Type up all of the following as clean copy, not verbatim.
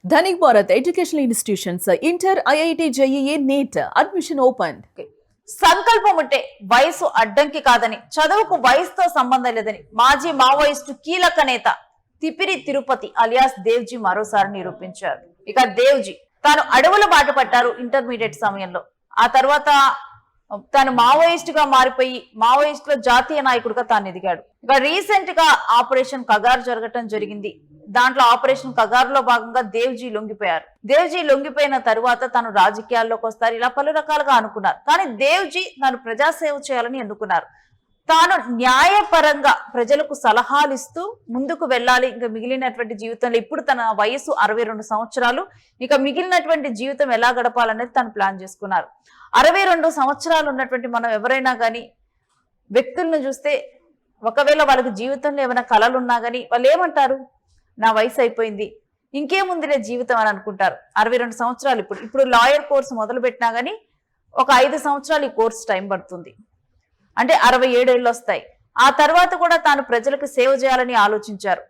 Dhanik Bharat Educational Institutions, Inter, IIT, JEE, NEET, admission opened. సంకల్పం ఉంటే వయసు అడ్డంకి కాదని, చదువుకు వయసుతో సంబంధం లేదని మాజీ మావోయిస్టు కీలక నేత తిపిరి తిరుపతి అలియాస్ దేవ్జీ మరోసారి నిరూపించారు. ఇక దేవ్జీ తాను అడవుల బాట పట్టారు ఇంటర్మీడియట్ సమయంలో. ఆ తర్వాత తాను మావోయిస్ట్ గా మారిపోయి మావోయిస్ట్ లో జాతీయ నాయకుడిగా తాను ఎదిగాడు. ఇక రీసెంట్ గా ఆపరేషన్ కగార్ జరగటం జరిగింది. దాంట్లో ఆపరేషన్ కగారులో భాగంగా దేవ్జీ లొంగిపోయారు. దేవ్జీ లొంగిపోయిన తరువాత తాను రాజకీయాల్లోకి వస్తారు, ఇలా పలు రకాలుగా అనుకున్నారు. కానీ దేవ్జీ తాను ప్రజాసేవ చేయాలని ఎన్నుకున్నారు. తాను న్యాయపరంగా ప్రజలకు సలహాలు ఇస్తూ ముందుకు వెళ్ళాలి. ఇంకా మిగిలినటువంటి జీవితంలో ఇప్పుడు తన వయసు 62 సంవత్సరాలు. ఇక మిగిలినటువంటి జీవితం ఎలా గడపాలనేది తను ప్లాన్ చేసుకున్నారు. 62 సంవత్సరాలు ఉన్నటువంటి మనం ఎవరైనా కానీ వ్యక్తులను చూస్తే, ఒకవేళ వాళ్ళకి జీవితంలో ఏమైనా కళలు ఉన్నా కానీ వాళ్ళు ఏమంటారు, నా వయసు అయిపోయింది, ఇంకేముందిలే జీవితం అని అనుకుంటారు. 62 సంవత్సరాలు ఇప్పుడు లాయర్ కోర్సు మొదలు పెట్టినా కానీ ఒక 5 సంవత్సరాలు ఈ కోర్సు టైం పడుతుంది. అంటే 67 ఏళ్ళు వస్తాయి. ఆ తర్వాత కూడా తాను ప్రజలకు సేవ చేయాలని ఆలోచించారు.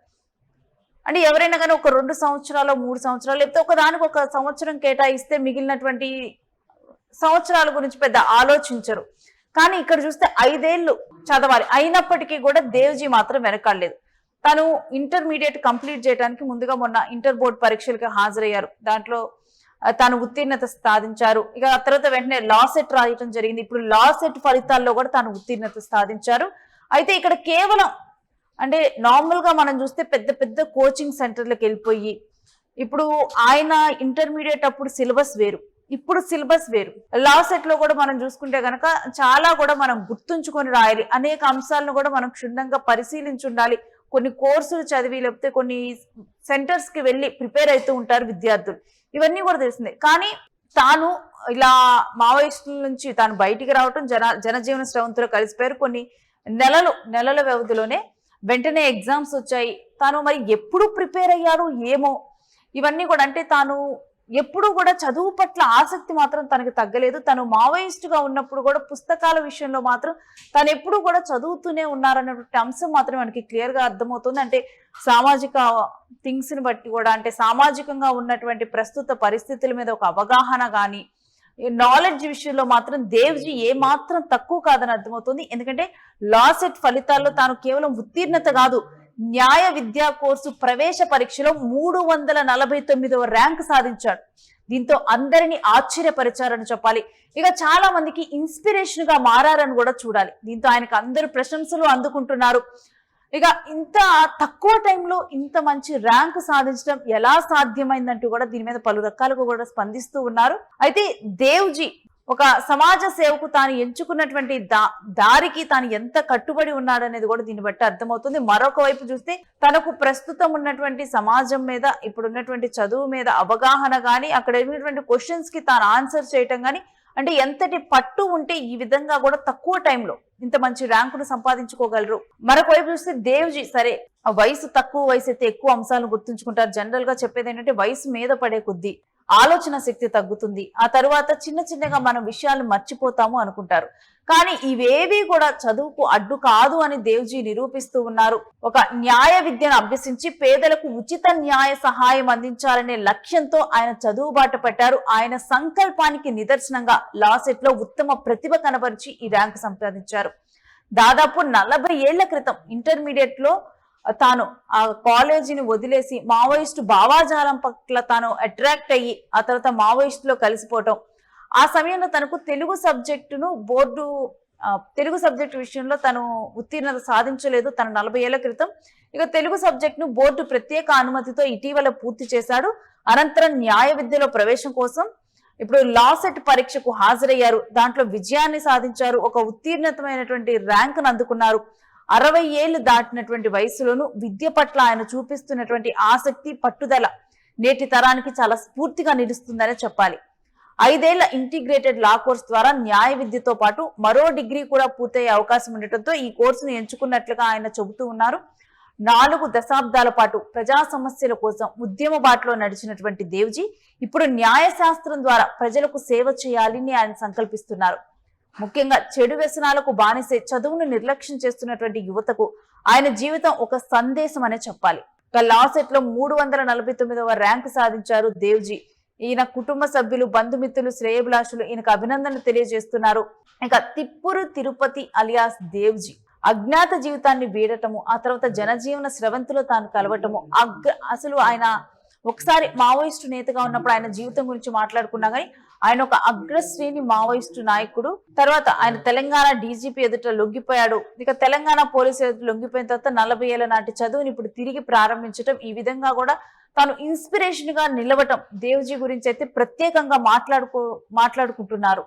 అంటే ఎవరైనా కానీ ఒక 2 సంవత్సరాలు 3 సంవత్సరాలు లేకపోతే ఒకదానికి ఒక సంవత్సరం కేటాయిస్తే మిగిలినటువంటి సంవత్సరాల గురించి పెద్ద ఆలోచించరు. కానీ ఇక్కడ చూస్తే 5 ఏళ్ళు చదవాలి. అయినప్పటికీ కూడా దేవ్జీ మాత్రం వెనకాడలేదు. తను ఇంటర్మీడియట్ కంప్లీట్ చేయడానికి ముందుగా మొన్న ఇంటర్ బోర్డ్ పరీక్షలకు హాజరయ్యారు. దాంట్లో తాను ఉత్తీర్ణత సాధించారు. ఇక ఆ తర్వాత వెంటనే లా సెట్ రాయటం జరిగింది. ఇప్పుడు లా సెట్ ఫలితాల్లో కూడా తాను ఉత్తీర్ణత సాధించారు. అయితే ఇక్కడ కేవలం అంటే నార్మల్ గా మనం చూస్తే పెద్ద పెద్ద కోచింగ్ సెంటర్లకు వెళ్ళిపోయి, ఇప్పుడు ఆయన ఇంటర్మీడియట్ అప్పుడు సిలబస్ వేరు, ఇప్పుడు సిలబస్ వేరు. లా సెట్ లో కూడా మనం చూసుకుంటే గనక చాలా కూడా మనం గుర్తుంచుకొని రాయాలి. అనేక అంశాలను కూడా మనం క్షుణ్ణంగా పరిశీలించి ఉండాలి. కొన్ని కోర్సులు చదివి లేకపోతే కొన్ని సెంటర్స్ కి వెళ్ళి ప్రిపేర్ అవుతూ ఉంటారు విద్యార్థులు. ఇవన్నీ కూడా తెలిసిందే. కానీ తాను ఇలా మావోయిస్టుల నుంచి తాను బయటికి రావటం, జనజీవన స్రవంతిలో కలిసిపోయారు. కొన్ని నెలల వ్యవధిలోనే వెంటనే ఎగ్జామ్స్ వచ్చాయి. తాను మరి ఎప్పుడు ప్రిపేర్ అయ్యారు ఏమో, ఇవన్నీ కూడా అంటే తాను ఎప్పుడు కూడా చదువు పట్ల ఆసక్తి మాత్రం తనకి తగ్గలేదు. తను మావోయిస్ట్ గా ఉన్నప్పుడు కూడా పుస్తకాల విషయంలో మాత్రం తను ఎప్పుడు కూడా చదువుతూనే ఉన్నారన్నటువంటి అంశం మాత్రం మనకి క్లియర్ గా అర్థమవుతుంది. అంటే సామాజిక థింగ్స్ ని బట్టి కూడా, అంటే సామాజికంగా ఉన్నటువంటి ప్రస్తుత పరిస్థితుల మీద ఒక అవగాహన కానీ నాలెడ్జ్ విషయంలో మాత్రం దేవ్జీ ఏ మాత్రం తక్కువ కాదని అర్థమవుతుంది. ఎందుకంటే లా సెట్ ఫలితాల్లో తాను కేవలం ఉత్తీర్ణత కాదు, న్యాయ విద్యా కోర్సు ప్రవేశ పరీక్షలో 349వ ర్యాంక్ సాధించాడు. దీంతో అందరినీ ఆశ్చర్యపరిచారని చెప్పాలి. ఇక చాలా మందికి ఇన్స్పిరేషన్ గా మారారని కూడా చూడాలి. దీంతో ఆయనకు అందరూ ప్రశంసలు అందుకుంటున్నారు. ఇక ఇంత తక్కువ టైంలో ఇంత మంచి ర్యాంక్ సాధించడం ఎలా సాధ్యమైందంటూ కూడా దీని మీద పలు రకాలుగా కూడా స్పందిస్తూ ఉన్నారు. అయితే దేవ్జీ ఒక సమాజ సేవకు తాను ఎంచుకున్నటువంటి దారికి తాను ఎంత కట్టుబడి ఉన్నాడనేది కూడా దీన్ని బట్టి అర్థమవుతుంది. మరొక వైపు చూస్తే తనకు ప్రస్తుతం ఉన్నటువంటి సమాజం మీద, ఇప్పుడు ఉన్నటువంటి చదువు మీద అవగాహన కానీ, అక్కడ ఉన్నటువంటి క్వశ్చన్స్ కి తాను ఆన్సర్ చేయటం కానీ, అంటే ఎంతటి పట్టు ఉంటే ఈ విధంగా కూడా తక్కువ టైంలో ఇంత మంచి ర్యాంకును సంపాదించుకోగలరు. మరొక వైపు చూస్తే దేవ్జీ సరే వయసు తక్కువ వయసు అయితే ఎక్కువ అంశాలను గుర్తుంచుకుంటారు. జనరల్ గా చెప్పేది ఏంటంటే వయసు మీద పడే కొద్దీ ఆలోచన శక్తి తగ్గుతుంది, ఆ తర్వాత చిన్నగా మనం విషయాలు మర్చిపోతాము అనుకుంటారు. కానీ ఇవేవి కూడా చదువుకు అడ్డు కాదు అని దేవ్జీ నిరూపిస్తూ ఉన్నారు. ఒక న్యాయ విద్యను అభ్యసించి పేదలకు ఉచిత న్యాయ సహాయం అందించాలనే లక్ష్యంతో ఆయన చదువు బాట పెట్టారు. ఆయన సంకల్పానికి నిదర్శనంగా లా సెట్ లో ఉత్తమ ప్రతిభ కనబరిచి ఈ ర్యాంకు సంపాదించారు. దాదాపు 40 ఏళ్ల క్రితం ఇంటర్మీడియట్ లో తాను ఆ కాలేజీని వదిలేసి మావోయిస్టు భావాజాలం పట్ల తాను అట్రాక్ట్ అయ్యి ఆ తర్వాత మావోయిస్ట్ లో కలిసిపోవటం, ఆ సమయంలో తనకు తెలుగు సబ్జెక్టు విషయంలో తను ఉత్తీర్ణత సాధించలేదు. తన 40 ఏళ్ల క్రితం ఇక తెలుగు సబ్జెక్ట్ ను బోర్డు ప్రత్యేక అనుమతితో ఇటీవల పూర్తి చేశాడు. అనంతరం న్యాయ విద్యలో ప్రవేశం కోసం ఇప్పుడు లా సెట్ పరీక్షకు హాజరయ్యారు. దాంట్లో విజయాన్ని సాధించారు. ఒక ఉత్తీర్ణతమైనటువంటి ర్యాంకును అందుకున్నారు. 60 ఏళ్లు దాటినటువంటి వయసులోనూ విద్య పట్ల ఆయన చూపిస్తున్నటువంటి ఆసక్తి, పట్టుదల నేటి తరానికి చాలా స్ఫూర్తిగా నిలుస్తుందనే చెప్పాలి. 5 ఏళ్ల ఇంటిగ్రేటెడ్ లా కోర్స్ ద్వారా న్యాయ విద్యతో పాటు మరో డిగ్రీ కూడా పూర్తయ్యే అవకాశం ఉండటంతో ఈ కోర్సును ఎంచుకున్నట్లుగా ఆయన చెబుతూ ఉన్నారు. 4 దశాబ్దాల పాటు ప్రజా సమస్యల కోసం ఉద్యమ బాటలో నడిచినటువంటి దేవ్జీ ఇప్పుడు న్యాయశాస్త్రం ద్వారా ప్రజలకు సేవ చేయాలని ఆయన సంకల్పిస్తున్నారు. ముఖ్యంగా చెడు వ్యసనాలకు బానిసే చదువును నిర్లక్ష్యం చేస్తున్నటువంటి యువతకు ఆయన జీవితం ఒక సందేశం అనే చెప్పాలి. ఇక లా సెట్ లో 349వ ర్యాంకు సాధించారు దేవ్జీ. ఈయన కుటుంబ సభ్యులు, బంధుమిత్రులు, శ్రేయభిలాషులు ఈయనకు అభినందనలు తెలియజేస్తున్నారు. ఇక తిప్పురు తిరుపతి అలియాస్ దేవ్జీ అజ్ఞాత జీవితాన్ని వీడటము, ఆ తర్వాత జనజీవన స్రవంతిలో తాను కలవటము, అసలు ఆయన ఒకసారి మావోయిస్టు నేతగా ఉన్నప్పుడు ఆయన జీవితం గురించి మాట్లాడుకున్నా కానీ ఆయన ఒక అగ్రశ్రేణి మావోయిస్టు నాయకుడు. తర్వాత ఆయన తెలంగాణ డీజీపీ ఎదుట లొంగిపోయాడు. ఇక తెలంగాణ పోలీసులు ఎదుట లొంగిపోయిన తర్వాత 40 ఏళ్ల నాటి చదువుని ఇప్పుడు తిరిగి ప్రారంభించటం, ఈ విధంగా కూడా తాను ఇన్స్పిరేషన్ గా నిలవటం దేవ్జీ గురించి అయితే ప్రత్యేకంగా మాట్లాడుకుంటున్నారు.